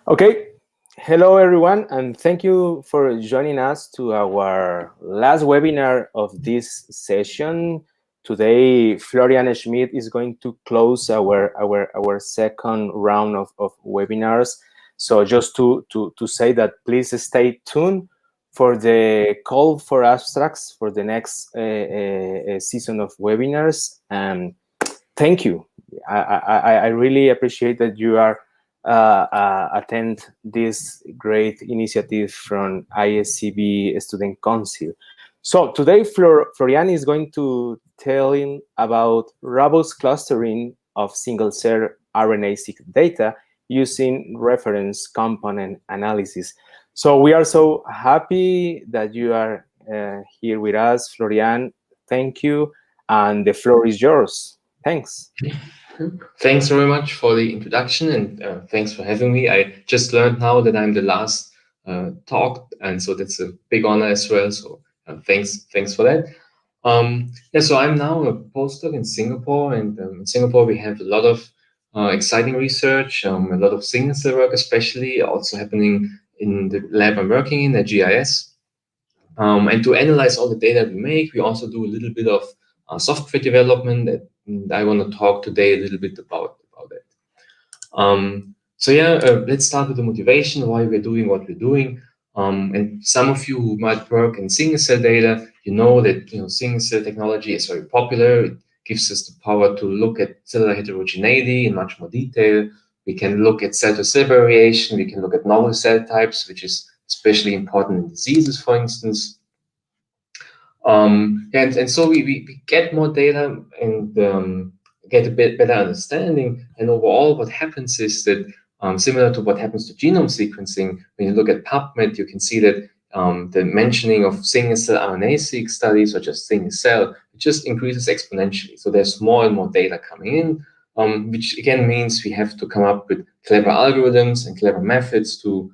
Okay, hello everyone, and thank you for joining us to our last webinar of this session. Today, Florian Schmidt is going to close our second round of webinars. So just to say that please stay tuned for the call for abstracts for the next season of webinars. And thank you. I really appreciate that you are attend this great initiative from ISCB Student Council. So today, Florian is going to tell him about robust clustering of single-cell RNA-seq data using reference component analysis. So we are so happy that you are here with us, Florian. Thank you, and the floor is yours. Thanks. Thanks very much for the introduction, and thanks for having me. I just learned now that I'm the last talk, and so that's a big honor as well. So thanks for that. Yeah, so I'm now a postdoc in Singapore, and in Singapore we have a lot of exciting research, a lot of single-cell work, especially also happening in the lab I'm working in at GIS. And to analyze all the data we make, we also do a little bit of software development that I want to talk today a little bit about it. So yeah, let's start with the motivation, why we're doing what we're doing. And some of you who might work in single-cell data, you know that single-cell technology is very popular. It gives us the power to look at cellular heterogeneity in much more detail. We can look at cell-to-cell variation. We can look at novel cell types, which is especially important in diseases, for instance. And so we get more data and get a bit better understanding. And overall, what happens is that similar to what happens to genome sequencing, when you look at PubMed, you can see that the mentioning of single-cell RNA-seq studies or just single-cell, it just increases exponentially. So there's more and more data coming in, which again means we have to come up with clever algorithms and clever methods to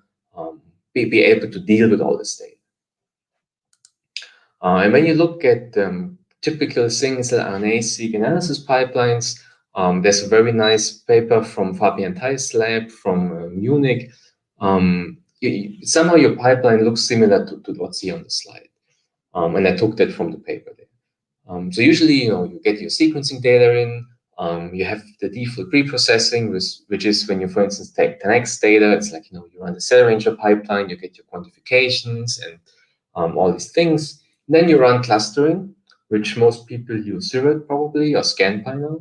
be able to deal with all this data. And when you look at typical single-cell RNA-seq analysis pipelines, there's a very nice paper from Fabian Theis' lab from Munich. Somehow your pipeline looks similar to what's here on the slide. And I took that from the paper there. So usually, you get your sequencing data in, you have the default pre-processing, which is when you, for instance, take the next data. It's like, you run the cell ranger pipeline, you get your quantifications and all these things. Then you run clustering, which most people use Seurat probably or ScanPy now.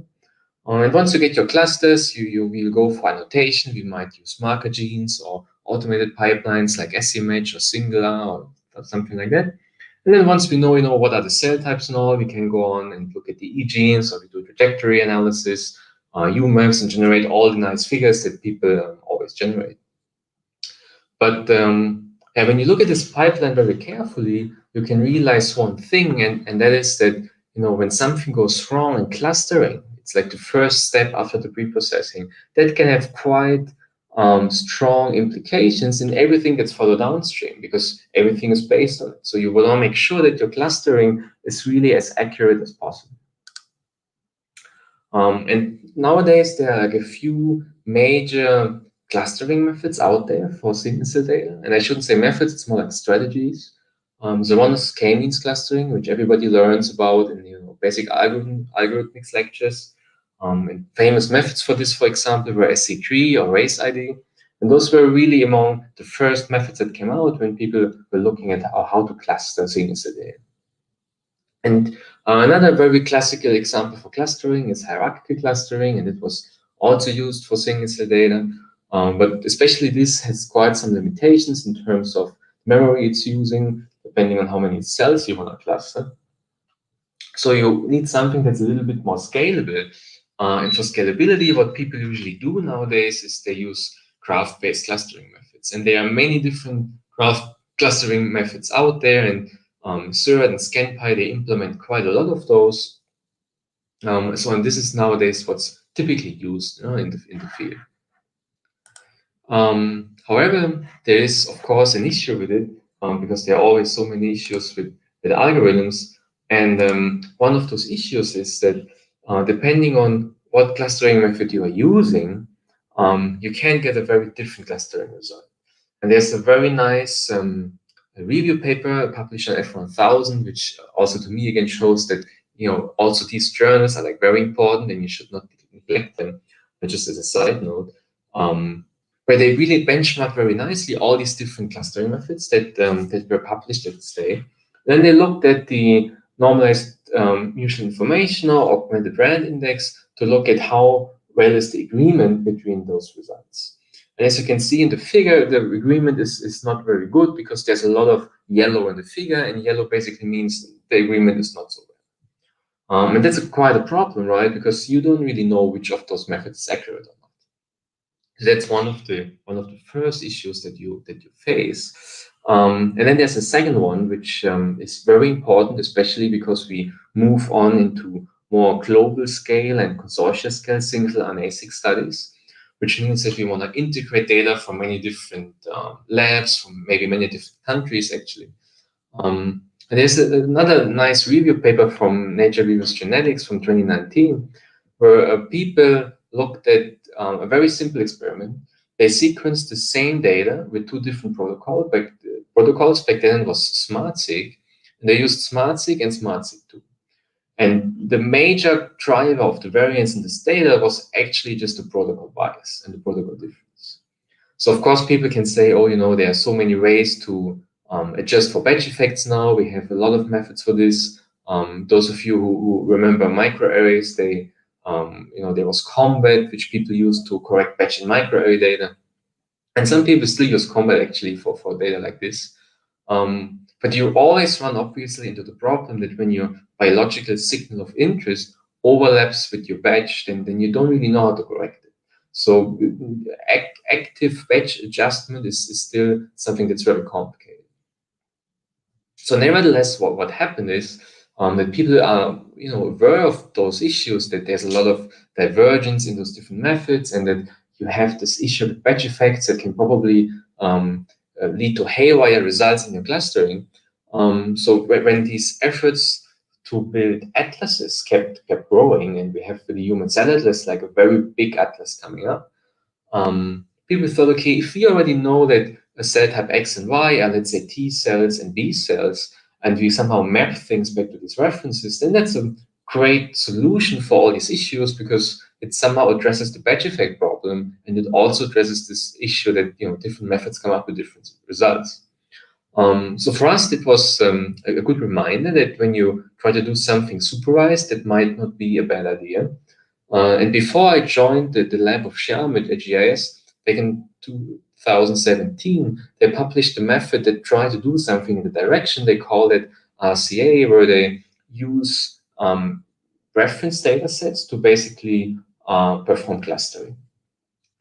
And once you get your clusters, you will go for annotation. We might use marker genes or automated pipelines like SIMH or Singular or something like that. And then once we know, what are the cell types and all, we can go on and look at the E-genes, or we do trajectory analysis, UMaps, and generate all the nice figures that people always generate. But when you look at this pipeline very carefully, you can realize one thing, and that is that when something goes wrong in clustering, it's like the first step after the pre-processing, that can have quite strong implications in everything that's followed downstream, because everything is based on it. So you want to make sure that your clustering is really as accurate as possible. And nowadays there are like a few major clustering methods out there for single-cell data. And I shouldn't say methods, it's more like strategies. So one is k-means clustering, which everybody learns about in basic algorithmics lectures. And famous methods for this, for example, were SC3 or RACE-ID. And those were really among the first methods that came out when people were looking at how to cluster single-cell data. And another very classical example for clustering is hierarchical clustering, and it was also used for single-cell data. But especially this has quite some limitations in terms of memory it's using, depending on how many cells you want to cluster. So you need something that's a little bit more scalable. And for scalability, what people usually do nowadays is they use graph-based clustering methods. And there are many different graph clustering methods out there, and Seurat and ScanPy, they implement quite a lot of those. And this is nowadays what's typically used in the field. However, there is, of course, an issue with it, because there are always so many issues with algorithms. And one of those issues is that depending on what clustering method you are using, you can get a very different clustering result. And there's a very nice review paper published on F1000, which also to me again shows that also these journals are like very important and you should not neglect them. But just as a side note, where they really benchmark very nicely all these different clustering methods that that were published at this day. Then they looked at the normalized mutual information or augmented rand index to look at how well is the agreement between those results. And as you can see in the figure, the agreement is not very good because there's a lot of yellow in the figure, and yellow basically means the agreement is not so well. And that's quite a problem, right? Because you don't really know which of those methods is accurate or not. So that's one of the first issues that you face. And then there's a second one, which is very important, especially because we move on into more global scale and consortia scale single RNA-seq studies, which means that we want to integrate data from many different labs, from maybe many different countries, actually. And there's another nice review paper from Nature Reviews Genetics from 2019, where people looked at a very simple experiment. They sequenced the same data with two different protocols. Protocols back then was SmartSeq, and they used SmartSeq and SmartSeq2. And the major driver of the variance in this data was actually just the protocol bias and the protocol difference. So of course, people can say, oh, there are so many ways to adjust for batch effects now. We have a lot of methods for this. Those of you who remember microarrays, there was Combat, which people used to correct batch and microarray data. And some people still use Combat actually for data like this. But you always run obviously into the problem that when your biological signal of interest overlaps with your batch, then you don't really know how to correct it. So active batch adjustment is still something that's very complicated. So nevertheless, what happened is that people are aware of those issues, that there's a lot of divergence in those different methods, and that you have this issue with batch effects that can probably lead to haywire results in your clustering. So when these efforts to build atlases kept growing, and we have the Human Cell Atlas, like a very big atlas coming up, people thought, okay, if we already know that a cell type X and Y are, let's say, T cells and B cells, and we somehow map things back to these references, then that's a great solution for all these issues, because it somehow addresses the batch effect problem, and it also addresses this issue that different methods come up with different results. So for us, it was a good reminder that when you try to do something supervised, that might not be a bad idea. And before I joined the lab of Shyam at GIS, back in 2017, they published a method that tried to do something in the direction. They called it RCA, where they use reference data sets to basically perform clustering.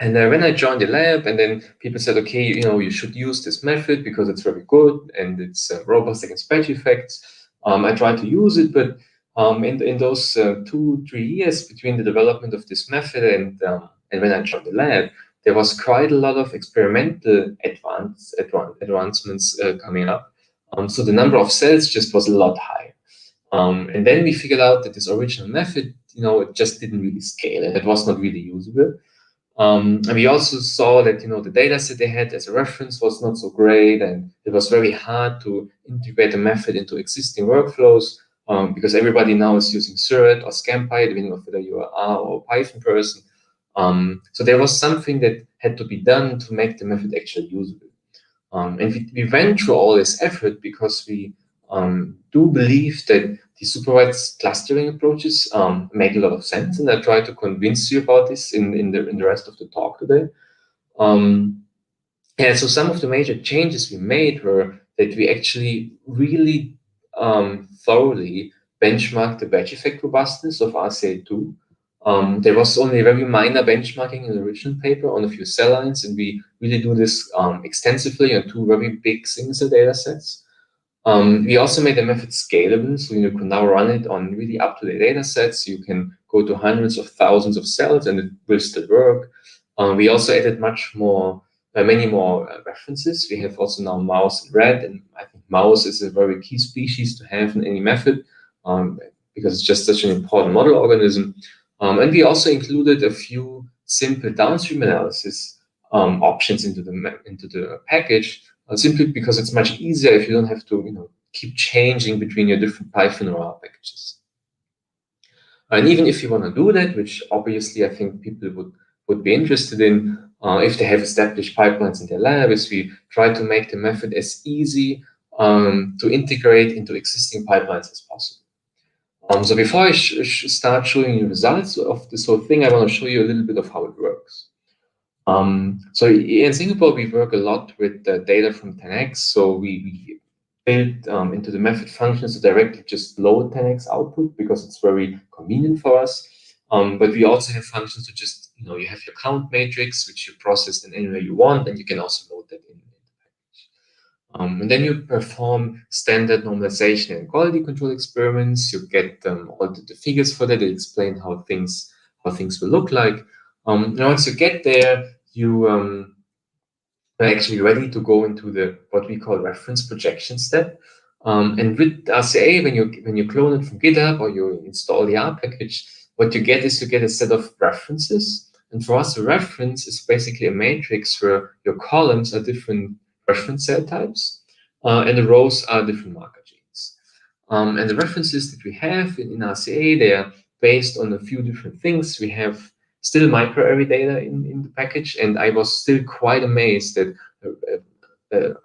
And when I joined the lab, and then people said, okay, you should use this method because it's very good and it's robust against batch effects. I tried to use it, but in those 2-3 years between the development of this method and when I joined the lab, there was quite a lot of experimental advancements coming up. So the number of cells just was a lot higher. And then we figured out that this original method, it just didn't really scale, and it was not really usable. And we also saw that the data set they had as a reference was not so great, and it was very hard to integrate the method into existing workflows because everybody now is using Seurat or ScampPy, depending on whether you are R or Python person. So there was something that had to be done to make the method actually usable. And we went through all this effort because we do believe that the supervised clustering approaches make a lot of sense, and I try to convince you about this in the rest of the talk today. And so some of the major changes we made were that we actually really thoroughly benchmarked the batch effect robustness of RCA2. There was only a very minor benchmarking in the original paper on a few cell lines, and we really do this extensively on 2 very big single-cell data sets. We also made the method scalable, so you can now run it on really up-to-date data sets. You can go to hundreds of thousands of cells, and it will still work. We also added many more references. We have also now mouse and rat, and I think mouse is a very key species to have in any method because it's just such an important model organism. And we also included a few simple downstream analysis options into the package, simply because it's much easier if you don't have to keep changing between your different Python or R packages. And even if you want to do that, which obviously I think people would be interested in, if they have established pipelines in their lab, is we try to make the method as easy to integrate into existing pipelines as possible. So before I start showing you results of this whole thing, I want to show you a little bit of how it works. So in Singapore, we work a lot with data from 10x. So we build into the method functions to directly just load 10x output because it's very convenient for us. But we also have functions to just, you have your count matrix, which you process in any way you want, and you can also load that in. And then you perform standard normalization and quality control experiments. You get all the figures for that. They explain how things will look like. And once you get there, you are actually ready to go into the what we call reference projection step. And with RCA, when you clone it from GitHub or you install the R package, what you get is you get a set of references. And for us, a reference is basically a matrix where your columns are different reference cell types, and the rows are different marker genes. And the references that we have in RCA, they are based on a few different things. We have still microarray data in the package, and I was still quite amazed that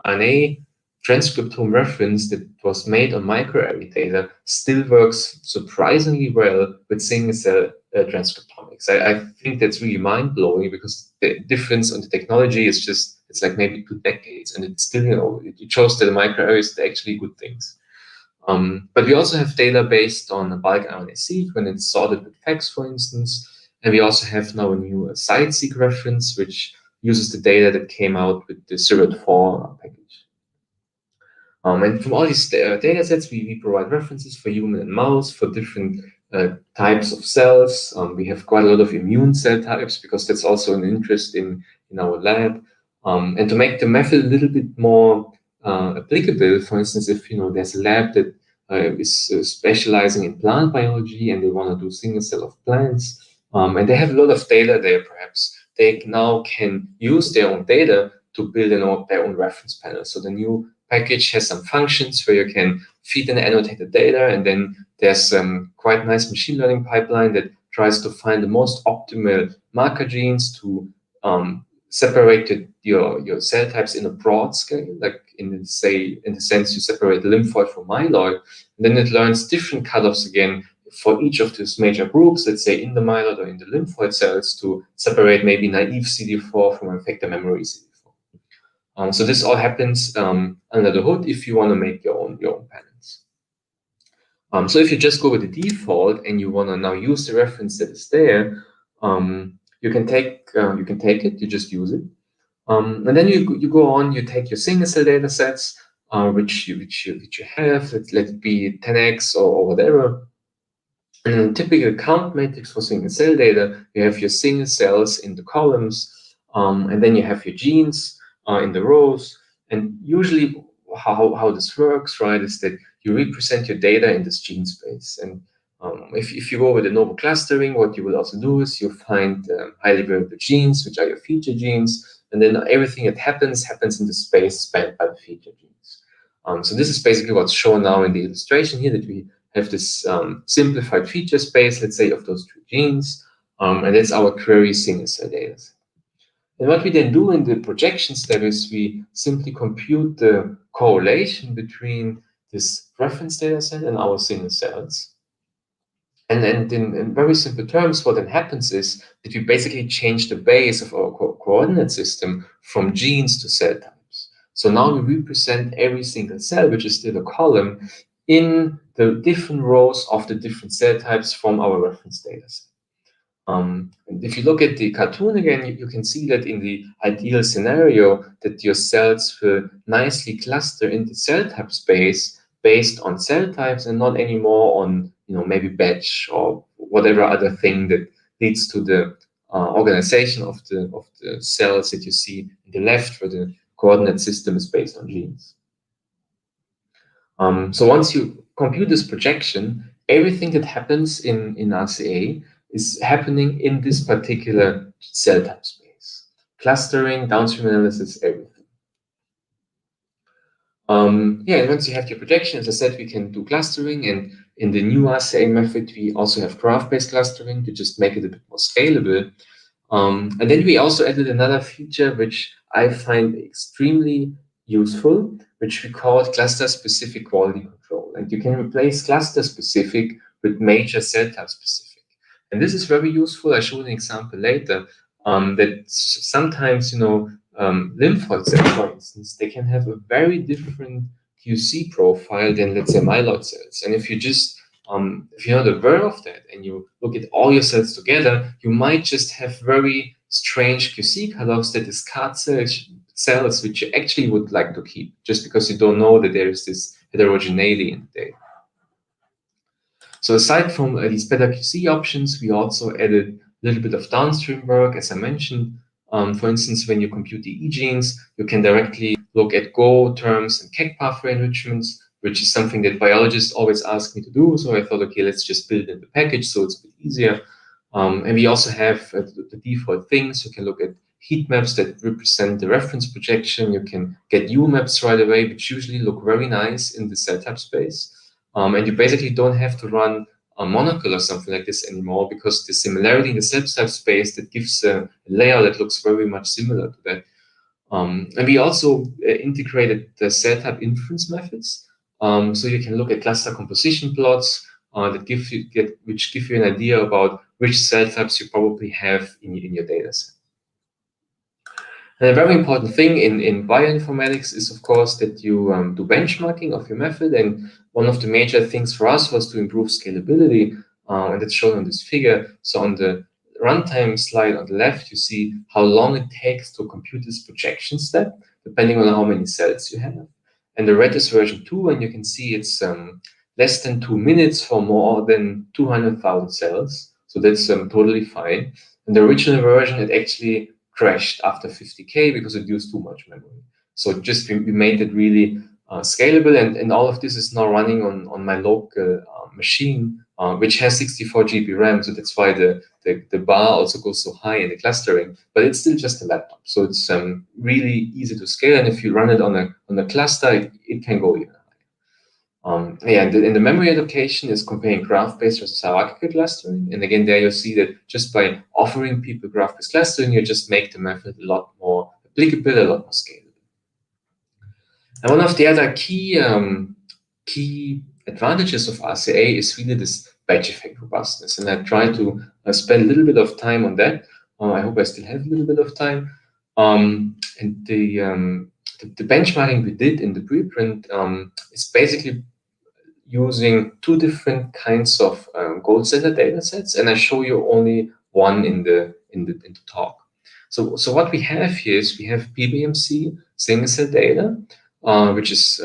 RNA transcriptome reference that was made on microarray data still works surprisingly well with single-cell transcriptomics. I think that's really mind-blowing because the difference on the technology is just, it's like maybe 2 decades, and it's still, it shows that the microarrays are actually good things. But we also have data based on a bulk RNA-seq when it's sorted with FACS, for instance. And we also have now a new site-seq reference, which uses the data that came out with the Seurat 4 package. And from all these data sets, we provide references for human and mouse for different types of cells. We have quite a lot of immune cell types because that's also an interest in our lab. And to make the method a little bit more applicable, for instance, if there's a lab that is specializing in plant biology and they want to do single cell of plants, and they have a lot of data there, perhaps they now can use their own data to build their own reference panel. So the new package has some functions where you can feed in annotated data, and then there's some quite nice machine learning pipeline that tries to find the most optimal marker genes to separate your cell types in a broad scale, like in the sense you separate lymphoid from myeloid, and then it learns different cutoffs again for each of these major groups, let's say in the myeloid or in the lymphoid cells, to separate maybe naive CD4 from effector memory CD4. So this all happens under the hood if you want to make your own panels. So if you just go with the default and you want to now use the reference that is there, you can take it, you just use it, and then you go on, you take your single cell data sets, which you have, let it be 10x or whatever. And in a typical count matrix for single cell data, you have your single cells in the columns, and then you have your genes in the rows. And usually how this works, right, is that you represent your data in this gene space. And if you go with the novel clustering, what you will also do is you find highly variable genes, which are your feature genes, and then everything that happens in the space spanned by the feature genes. So this is basically what's shown now in the illustration here, that we have this simplified feature space, let's say, of those 2 genes, and that's our query single cell data set. And what we then do in the projection step is we simply compute the correlation between this reference data set and our single cells. And in very simple terms, what then happens is that we basically change the base of our coordinate system from genes to cell types. So now we represent every single cell, which is still a column, in the different rows of the different cell types from our reference data set. And if you look at the cartoon again, you can see that in the ideal scenario that your cells will nicely cluster in the cell type space based on cell types and not anymore on maybe batch or whatever other thing that leads to the organization of the cells that you see in the left, where the coordinate system is based on genes. So once you compute this projection, everything that happens in RCA is happening in this particular cell type space. Clustering, downstream analysis, everything. Yeah, and once you have your projection, as I said, we can do clustering, and in the new RCA method, we also have graph-based clustering to just make it a bit more scalable. And then we also added another feature which I find extremely useful, which we call cluster-specific quality control. And you can replace cluster-specific with major cell type-specific. And this is very useful. I show an example later that sometimes, lymphoid cells, for instance, they can have a very different QC profile than, let's say, myeloid cells. And if you just if you're not aware of that and you look at all your cells together, you might just have very strange QC cutoffs that discard cells which you actually would like to keep, just because you don't know that there is this heterogeneity in the data. So aside from these better QC options, we also added a little bit of downstream work, as I mentioned. For instance, when you compute the E-genes, you can directly look at Go terms and KEGG pathway enrichments, which is something that biologists always ask me to do. So I thought, okay, let's just build in the package so it's a bit easier. And we also have the default things. You can look at heat maps that represent the reference projection. You can get U maps right away, which usually look very nice in the cell type space. And you basically don't have to run a monocle or something like this anymore, because the similarity in the cell type space that gives a layer that looks very much similar to that. And we also integrated the cell type inference methods. So you can look at cluster composition plots that which give you an idea about which cell types you probably have in your data set. And a very important thing in bioinformatics is, of course, that you do benchmarking of your method. And one of the major things for us was to improve scalability, and that's shown on this figure. So on the runtime slide on the left, you see how long it takes to compute this projection step, depending on how many cells you have. And the red is version 2, and you can see it's less than 2 minutes for more than 200,000 cells. So that's totally fine. And the original version, it actually crashed after 50K because it used too much memory. So just we made it really scalable, and all of this is now running on my local machine, which has 64 GB RAM. So that's why the bar also goes so high in the clustering, but it's still just a laptop. So it's really easy to scale. And if you run it on a cluster, it can go even higher. Yeah, and the memory allocation is comparing graph-based versus hierarchical clustering. And again, there you'll see that just by offering people graph-based clustering, you just make the method a lot more applicable, a lot more scalable. And one of the other key advantages of RCA is really this batch effect robustness. And I try to spend a little bit of time on that. I hope I still have a little bit of time. And the benchmarking we did in the preprint is basically using two different kinds of gold standard data sets, and I show you only one in the talk. So what we have here is we have PBMC single cell data, which is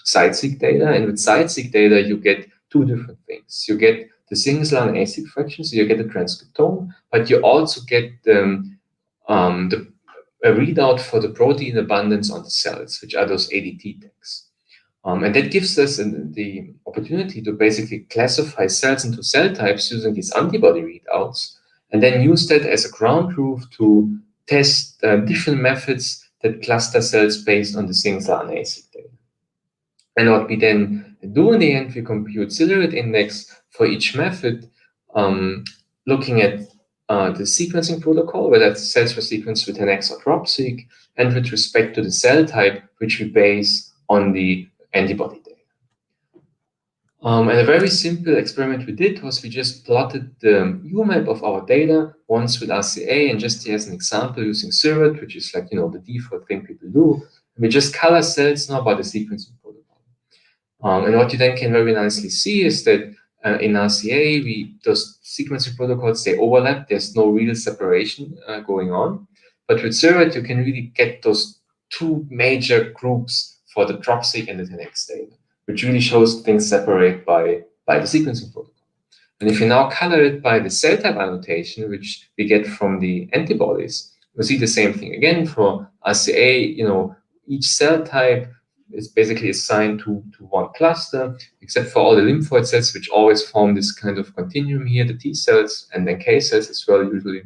site-seq data, and with site-seq data you get two different things. You get the single cell RNA-seq fraction, so you get the transcriptome, but you also get a readout for the protein abundance on the cells, which are those ADT tags. And that gives us the opportunity to basically classify cells into cell types using these antibody readouts, and then use that as a ground truth to test different methods that cluster cells based on the single cell RNA-seq data. And what we then do in the end, we compute Seurat index for each method, looking at the sequencing protocol, whether cells were sequenced with an X or drop-seq, and with respect to the cell type, which we base on the antibody data. And a very simple experiment we did was we just plotted the UMAP of our data once with RCA, and just here as an example using Seurat, which is like, the default thing people do. And we just color cells now by the sequencing protocol. And what you then can very nicely see is that in RCA, those sequencing protocols, they overlap. There's no real separation going on. But with Seurat, you can really get those two major groups for the drop-seq and the 10x data, which really shows things separate by the sequencing protocol. And if you now color it by the cell type annotation, which we get from the antibodies, we see the same thing again for RCA. Each cell type is basically assigned to one cluster, except for all the lymphoid cells, which always form this kind of continuum here, the T cells and then K cells as well, usually.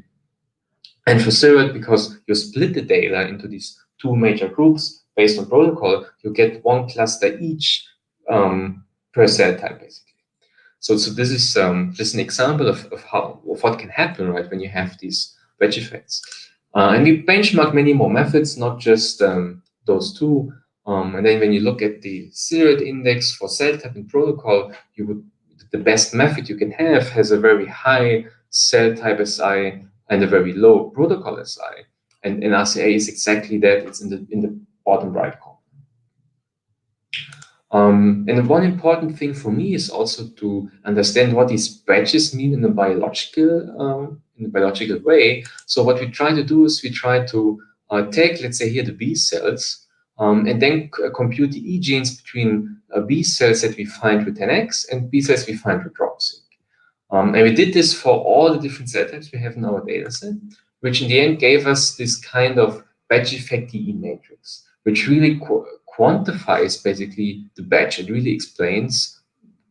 And for Seurat, because you split the data into these two major groups based on protocol, you get one cluster each per cell type, basically. So this is just an example of what can happen, right, when you have these wedge effects. And we benchmark many more methods, not just those two. And then when you look at the Seurat index for cell type and protocol, the best method you can have has a very high cell type SI and a very low protocol SI. And RCA is exactly that. It's in the bottom right corner. And one important thing for me is also to understand what these badges mean in a biological way. So what we try to do is we try to take, let's say here, the B cells, and then compute the E genes between B cells that we find with 10x and B cells we find with Robustness. And we did this for all the different cell types we have in our data set, which in the end gave us this kind of badge effect DE matrix, which really quantifies basically the badge. It really explains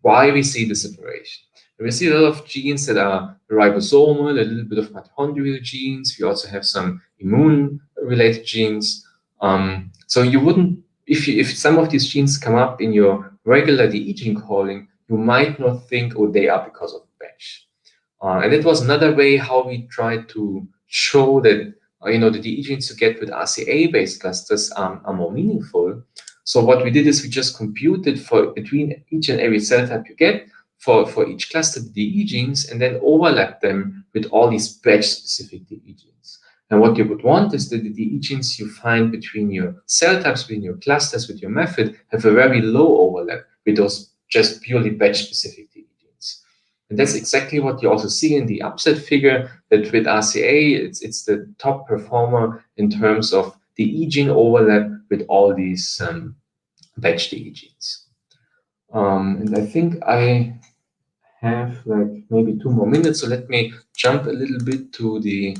why we see the separation. And we see a lot of genes that are ribosomal, a little bit of mitochondrial genes. We also have some immune-related genes. So you wouldn't, if some of these genes come up in your regular DE gene calling, you might not think, oh, they are because of the badge. And it was another way how we tried to show that the DE genes you get with RCA-based clusters are more meaningful. So what we did is we just computed for between each and every cell type you get for each cluster the DE genes, and then overlap them with all these badge-specific DE genes. And what you would want is that the DE genes you find between your cell types, between your clusters, with your method, have a very low overlap with those just purely badge-specific DE genes. And that's exactly what you also see in the upset figure, that with RCA, it's the top performer in terms of the E gene overlap with all these badge DE genes. And I think I have like maybe 2 more minutes, so let me jump a little bit to the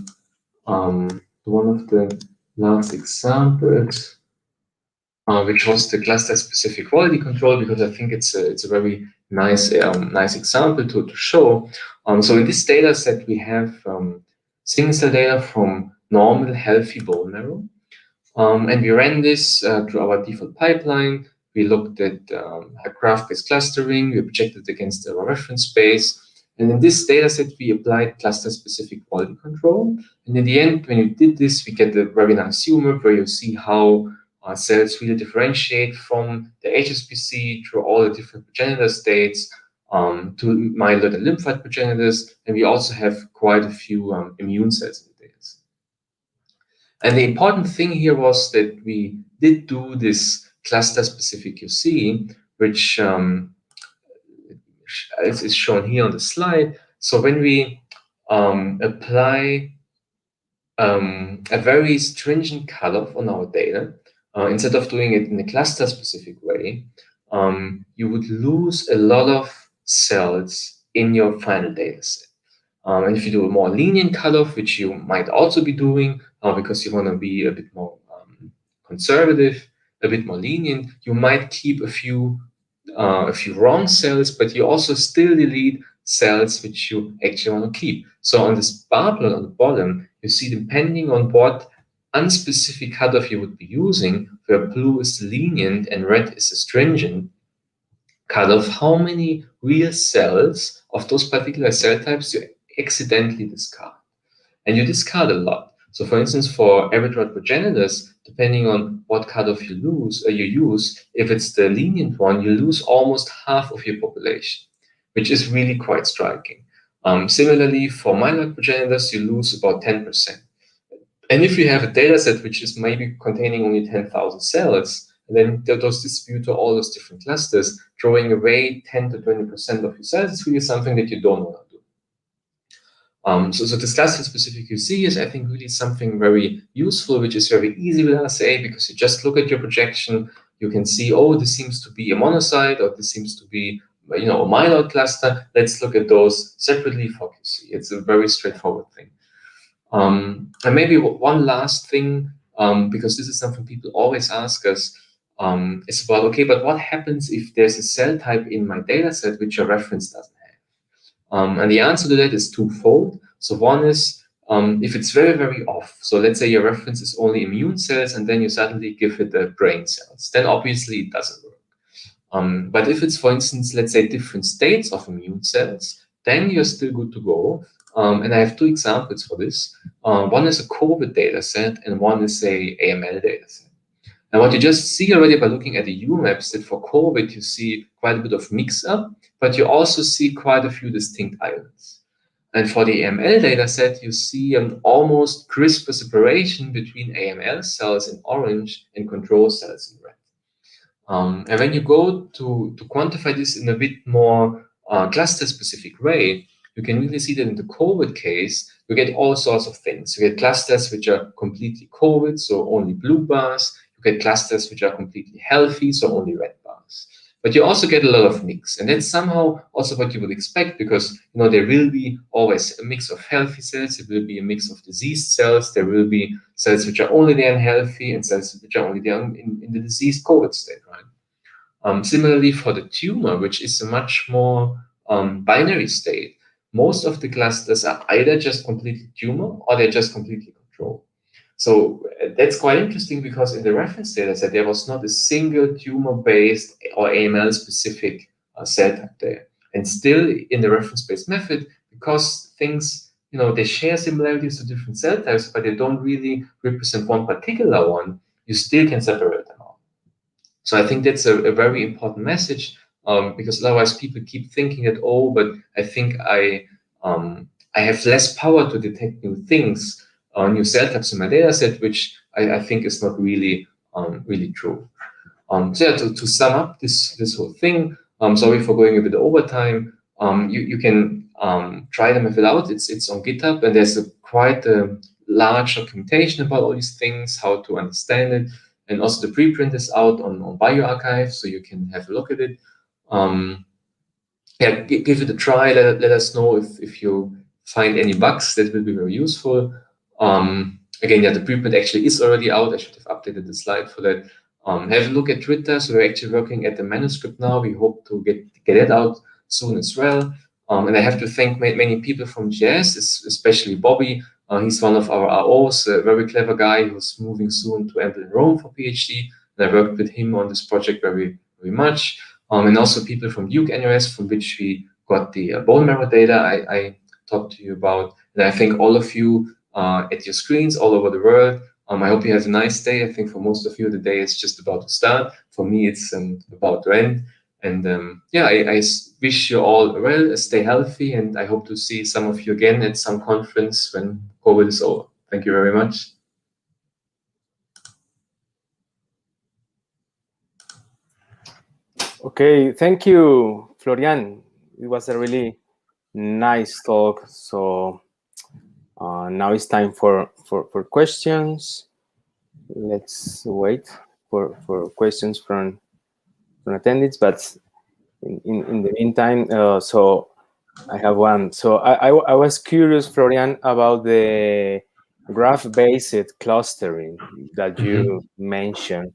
one of the last examples, which was the cluster-specific quality control, because I think it's a very nice example to show. So in this data set, we have single cell data from normal, healthy bone marrow. And we ran this through our default pipeline. We looked at graph-based clustering. We projected against our reference space. And in this data set, we applied cluster-specific quality control. And in the end, when you did this, we get a very nice UMAP where you see how cells really differentiate from the HSPC through all the different progenitor states to myeloid and lymphoid progenitors. And we also have quite a few immune cells in the data set. And the important thing here was that we did do this cluster-specific QC, which is shown here on the slide. So when we apply a very stringent cutoff on our data, instead of doing it in a cluster-specific way, you would lose a lot of cells in your final data set. And if you do a more lenient cutoff, which you might also be doing because you want to be a bit more conservative, a bit more lenient, you might keep a few wrong cells, but you also still delete cells which you actually want to keep. So on this bar plot on the bottom, you see depending on what unspecific cutoff you would be using, where blue is the lenient and red is the stringent cutoff, how many real cells of those particular cell types you accidentally discard. And you discard a lot. So for instance, for average rod progenitors, depending on what cutoff you use, if it's the lenient one, you lose almost half of your population, which is really quite striking. Similarly, for myeloid progenitors, you lose about 10%. And if you have a data set which is maybe containing only 10,000 cells, and then those distribute to all those different clusters, throwing away 10 to 20% of your cells is really something that you don't want to do. So this cluster-specific QC is, I think, really something very useful, which is very easy with RCA, because you just look at your projection, you can see, oh, this seems to be a monocyte, or this seems to be a myeloid cluster. Let's look at those separately for QC. It's a very straightforward thing. And maybe one last thing, because this is something people always ask us, is about, okay, but what happens if there's a cell type in my data set which your reference doesn't have? And the answer to that is twofold. So one is if it's very, very off, so let's say your reference is only immune cells and then you suddenly give it the brain cells, then obviously it doesn't work. But if it's, for instance, let's say different states of immune cells, then you're still good to go. And I have two examples for this. One is a COVID data set and one is a AML data set. And what you just see already by looking at the UMaps, that for COVID, you see quite a bit of mix-up, but you also see quite a few distinct islands. And for the AML data set, you see an almost crisp separation between AML cells in orange and control cells in red. And when you go to quantify this in a bit more cluster-specific way, you can really see that in the COVID case, you get all sorts of things. You get clusters which are completely COVID, so only blue bars. You get clusters which are completely healthy, so only red bars. But you also get a lot of mix, and that's somehow also what you would expect, because there will be always a mix of healthy cells, there will be a mix of diseased cells, there will be cells which are only there unhealthy, and cells which are only there in the diseased COVID state, right? Similarly, for the tumor, which is a much more binary state, most of the clusters are either just completely tumor or they're just completely control. So that's quite interesting, because in the reference data set, there was not a single tumor-based or AML-specific cell type there. And still in the reference-based method, because things, they share similarities to different cell types, but they don't really represent one particular one, you still can separate them out. So I think that's a very important message, because otherwise people keep thinking that, oh, but I think I have less power to detect new things, new cell types in my data set, which I think is not really really true. So yeah, to sum up this whole thing, sorry for going a bit over time. You can try the method out. It's on GitHub, and there's quite a large documentation about all these things, how to understand it, and also the preprint is out on bioRxiv, so you can have a look at it. Yeah, give it a try. Let us know if you find any bugs. That will be very useful. Again, yeah, the preprint actually is already out. I should have updated the slide for that. Have a look at Twitter. So we're actually working at the manuscript now. We hope to get it out soon as well. And I have to thank many people from GS, especially Bobby. He's one of our ROs, a very clever guy who's moving soon to Ample in Rome for PhD. And I worked with him on this project very, very much. And also people from Duke NUS, from which we got the bone marrow data I talked to you about. And I thank all of you at your screens all over the world. I hope you have a nice day. I think for most of you, the day is just about to start. For me, it's about to end. And yeah, I wish you all well, stay healthy, and I hope to see some of you again at some conference when COVID is over. Thank you very much. Okay, thank you, Florian. It was a really nice talk. So now it's time for questions. Let's wait for questions from attendees. But in the meantime, so I have one. So I was curious, Florian, about the graph-based clustering that you mentioned.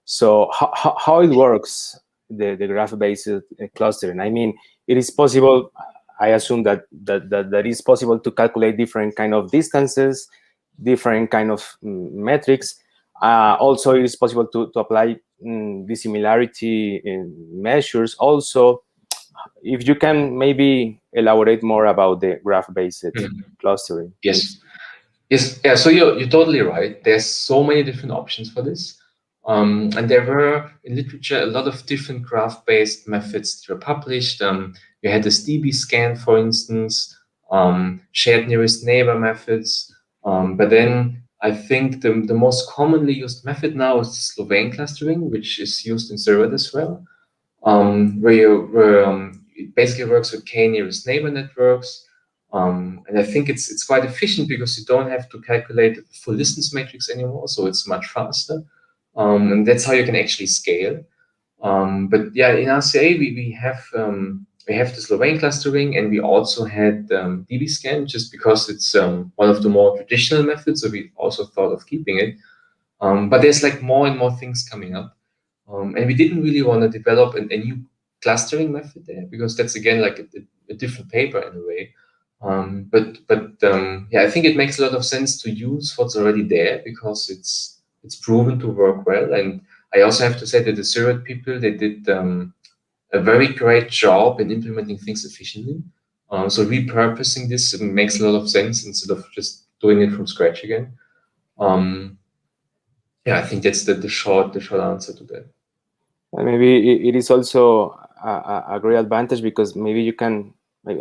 So how it works, the graph-based clustering? I mean, it is possible. I assume that is possible to calculate different kind of distances, different kind of metrics. Also, it is possible to apply dissimilarity measures. Also, if you can maybe elaborate more about the graph-based clustering. Yes. Yes, yeah, so you're totally right. There's so many different options for this. And there were in literature a lot of different graph-based methods that were published. You had this DB-scan, for instance, shared nearest neighbor methods. But then I think the most commonly used method now is the Slovene clustering, which is used in Seurat as well, where it basically works with k-nearest neighbor networks. And I think it's quite efficient because you don't have to calculate the full distance matrix anymore, so it's much faster. And that's how you can actually scale. But yeah, in RCA we have the Slovene clustering, and we also had DB-scan, just because it's one of the more traditional methods, so we also thought of keeping it. But there's like more and more things coming up, and we didn't really want to develop a new clustering method there, because that's again like a different paper in a way. Yeah, I think it makes a lot of sense to use what's already there because it's proven to work well. And I also have to say that the Seurat people, they did a very great job in implementing things efficiently. So repurposing this makes a lot of sense instead of just doing it from scratch again. Yeah, I think that's the short answer to that. And maybe it is also a great advantage because maybe you can,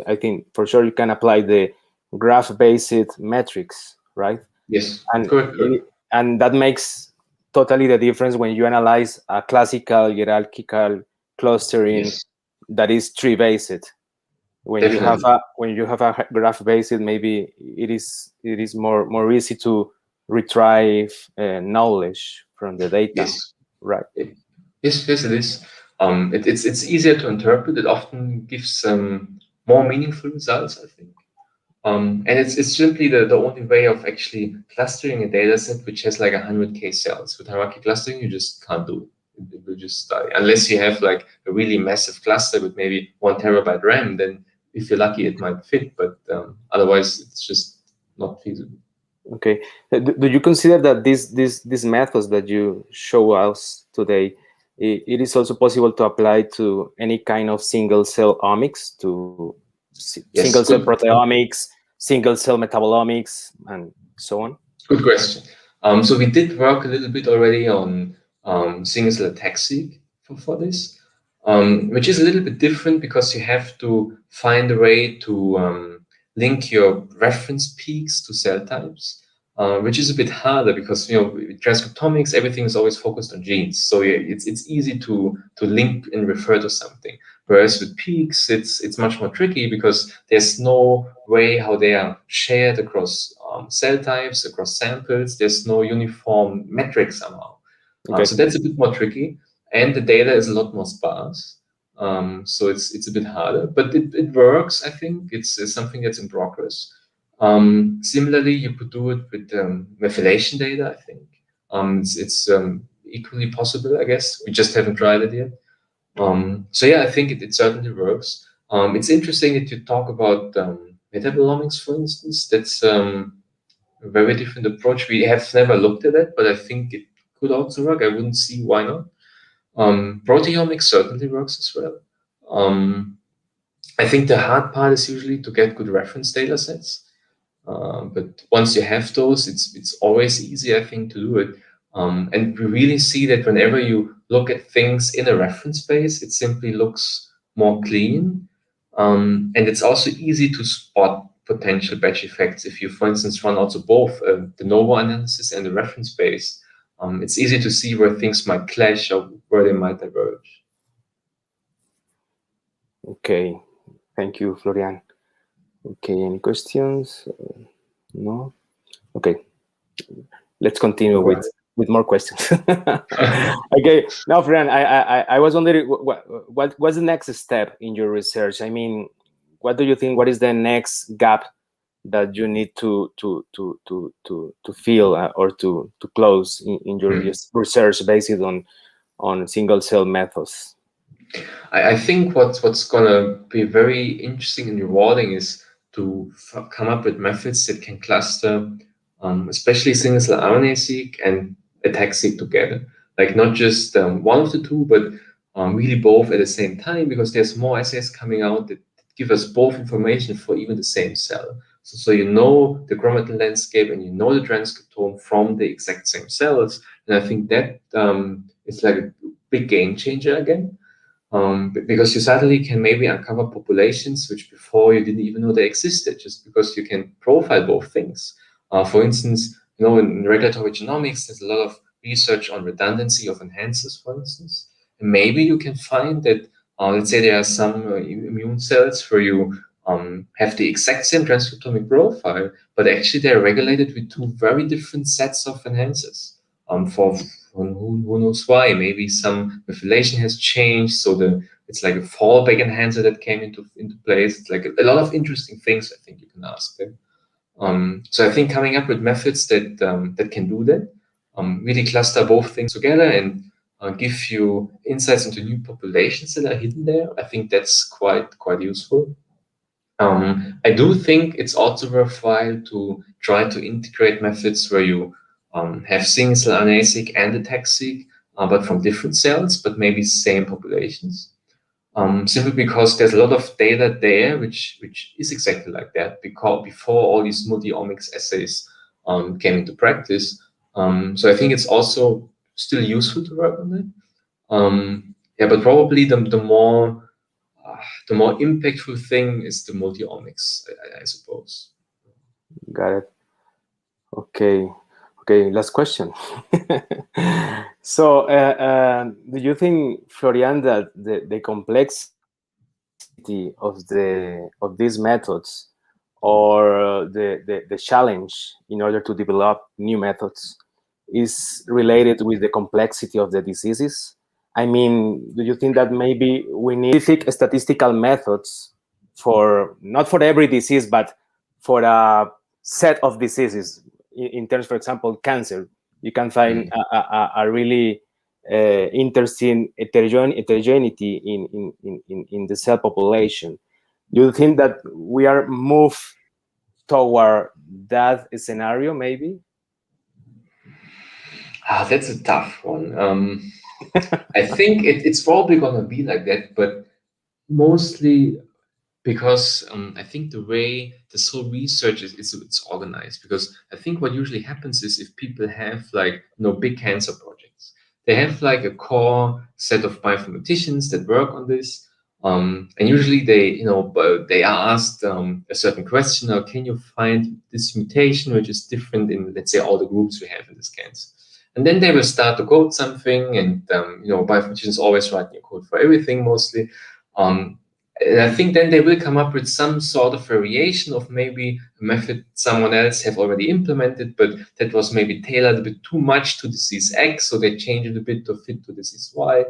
I think for sure you can apply the graph-based metrics, right? Yes, And correct. and that makes totally the difference when you analyze a classical hierarchical clustering Yes, that is tree-based. When definitely. you have a graph-based, maybe it is more easy to retrieve knowledge from the data, Yes. right? Yes, yes, it is. It's easier to interpret. It often gives more meaningful results, I think. And it's simply the only way of actually clustering a data set which has like 100K cells. With hierarchy clustering, you just can't do it. It will just die. Unless you have like a really massive cluster with maybe 1 TB RAM, then if you're lucky, it might fit. But otherwise, it's just not feasible. Okay. Do you consider that these methods that you show us today, it is also possible to apply to any kind of single cell omics, to single Yes, cell good. proteomics, single cell metabolomics, and so on? Good question. So we did work a little bit already on single-cell attack-seq for this, which is a little bit different because you have to find a way to link your reference peaks to cell types, which is a bit harder because with transcriptomics everything is always focused on genes, so yeah, it's easy to link and refer to something. Whereas with peaks, it's much more tricky because there's no way how they are shared across cell types, across samples. There's no uniform metric somehow. Okay. So that's a bit more tricky, and the data is a lot more sparse. So it's a bit harder, but it works. I think it's something that's in progress. Similarly, you could do it with methylation data. I think it's equally possible. I guess we just haven't tried it yet. So yeah, I think it certainly works. It's interesting that you talk about metabolomics, for instance. That's a very different approach. We have never looked at it, but I think it could also work. I wouldn't see why not. Proteomics certainly works as well. Um, I think the hard part is usually to get good reference data sets. But once you have those, it's always easy, I think, to do it. And we really see that whenever you look at things in a reference space, it simply looks more clean. And it's also easy to spot potential batch effects. If you, for instance, run also both the novo analysis and the reference space, it's easy to see where things might clash or where they might diverge. Okay. Thank you, Florian. Okay. Any questions? No. Okay. Let's continue Right. with more questions. Okay. Now, Florian, I was wondering what's the next step in your research? I mean, what do you think? What is the next gap that you need to fill or to close in your research based on single cell methods? I think what's gonna be very interesting and rewarding is to come up with methods that can cluster, especially single-cell RNA-seq and attack-seq together. Like not just one of the two, but really both at the same time, because there's more assays coming out that give us both information for even the same cell. So you know the chromatin landscape and you know the transcriptome from the exact same cells. And I think that is like a big game changer again. Because you suddenly can maybe uncover populations which before you didn't even know they existed, just because you can profile both things. For instance, in regulatory genomics, there's a lot of research on redundancy of enhancers, for instance. And maybe you can find that, let's say there are some immune cells where you have the exact same transcriptomic profile, but actually they're regulated with two very different sets of enhancers. For who knows why? Maybe some methylation has changed, so it's like a fallback enhancer that came into place. It's like a lot of interesting things I think you can ask them. So I think coming up with methods that can do that, really cluster both things together and give you insights into new populations that are hidden there. I think that's quite useful. I do think it's also worthwhile to try to integrate methods where you have single-cell RNA-seq and the tag-seq, but from different cells, but maybe same populations. Simply because there's a lot of data there, which is exactly like that, because before all these multi-omics assays came into practice. So I think it's also still useful to work on it. Yeah, but probably the more impactful thing is the multi-omics, I suppose. Got it. Okay, last question. So do you think, Florian, that the complexity of these methods, or the challenge in order to develop new methods, is related with the complexity of the diseases? I mean, do you think that maybe we need specific statistical methods for, not for every disease, but for a set of diseases? In terms, for example, cancer, you can find a really interesting heterogeneity in the cell population. Do you think that we are moved toward that scenario, maybe? That's a tough one. I think it's probably going to be like that, but mostly because I think the way this whole research it's organized, because I think what usually happens is if people have like big cancer projects, they have like a core set of bioinformaticians that work on this, and usually they are asked a certain question, or can you find this mutation which is different in, let's say, all the groups we have in this cancer. And then they will start to code something, and bioinformaticians always write new code for everything mostly. And I think then they will come up with some sort of variation of maybe a method someone else have already implemented, but that was maybe tailored a bit too much to disease X, so they change it a bit to fit to disease Y.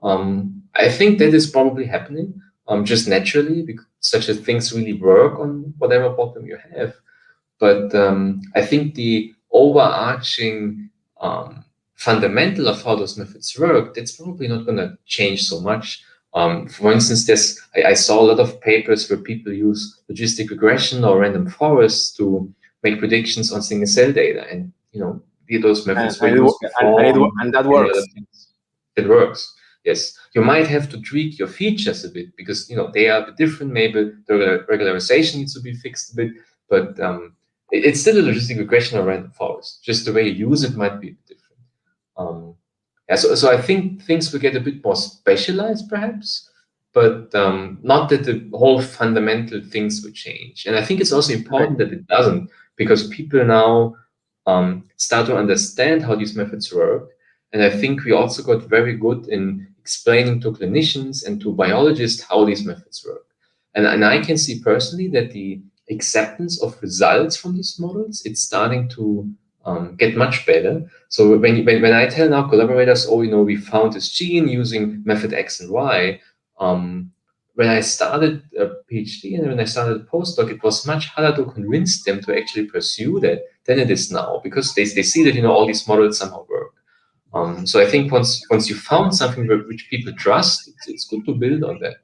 I think that is probably happening just naturally, because such as things really work on whatever problem you have. But I think the overarching fundamental of how those methods work, that's probably not going to change so much. For instance, I saw a lot of papers where people use logistic regression or random forests to make predictions on single cell data, and those methods were used before. And that works. It works. Yes, you might have to tweak your features a bit because they are a bit different. Maybe the regularization needs to be fixed a bit, but it's still a logistic regression or random forest. Just the way you use it might be a bit different. Yeah, so I think things will get a bit more specialized, perhaps, but not that the whole fundamental things will change. And I think it's also important that it doesn't, because people now start to understand how these methods work. And I think we also got very good in explaining to clinicians and to biologists how these methods work. And I can see personally that the acceptance of results from these models, it's starting to get much better. So when I tell now collaborators, we found this gene using method X and Y, when I started a PhD and when I started a postdoc, it was much harder to convince them to actually pursue that than it is now, because they see that all these models somehow work. So I think once you found something which people trust, it's good to build on that.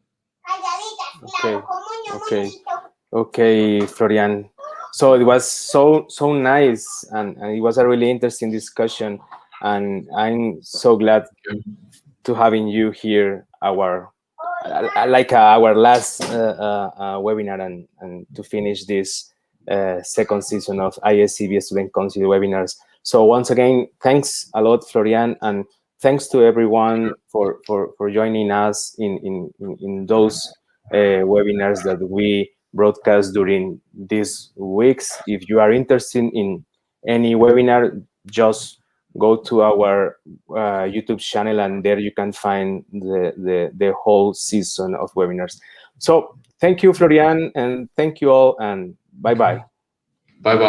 Okay, Florian. So it was so nice, and it was a really interesting discussion, and I'm so glad to having you here, our last webinar, and to finish this second season of ISCB Student Council webinars. So once again, thanks a lot, Florian, and thanks to everyone for joining us in those webinars that we broadcast during these weeks. If you are interested in any webinar, just go to our YouTube channel, and there you can find the whole season of webinars. So thank you, Florian, and thank you all, and bye-bye. Bye-bye.